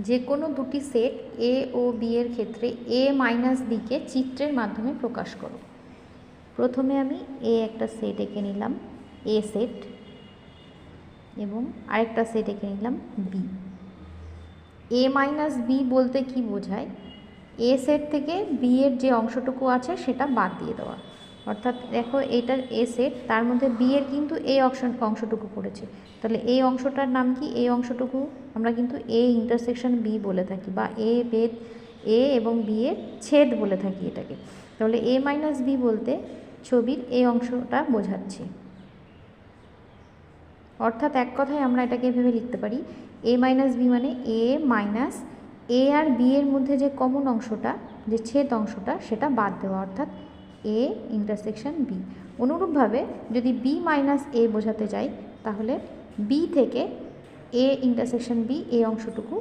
যে কোনো দুটি সেট এ ও বি এর ক্ষেত্রে এ মাইনাস বিকে চিত্রের মাধ্যমে প্রকাশ করো। প্রথমে আমি এ একটা সেট এঁকে নিলাম, এ সেট, এবং আরেকটা সেট এঁকে নিলাম বি। এ মাইনাস বি বলতে কি বোঝায়? এ সেট থেকে বি এর যে অংশটুকু আছে সেটা বাদ দিয়ে দেওয়া। অর্থাৎ দেখো এটা এ সেট, তার মধ্যে বি এর কিন্তু এই অংশটুকু পড়েছে, তাহলে এই অংশটার নাম কি? এই অংশটুকু আমরা কিন্তু এ ইন্টারসেকশন বি বলে থাকি, বা এ এবং বি এর ছেদ বলে থাকি এটাকে। তাহলে এ মাইনাস বি বলতে ছবির এই অংশটা বোঝাচ্ছে। অর্থাৎ এক কথায় আমরা এটাকে ভেবে লিখতে পারি এ মাইনাস বি মানে এ মাইনাস এ আর বি এর মধ্যে যে কমন অংশটা, যে ছেদ অংশটা, সেটা বাদ দেওয়া, অর্থাৎ এ ইন্টারসেকশন বি। অনুরূপভাবে যদি বি মাইনাস এ বোঝাতে যাই, তাহলে বি থেকে এ ইন্টারসেকশন বি এই অংশটুকু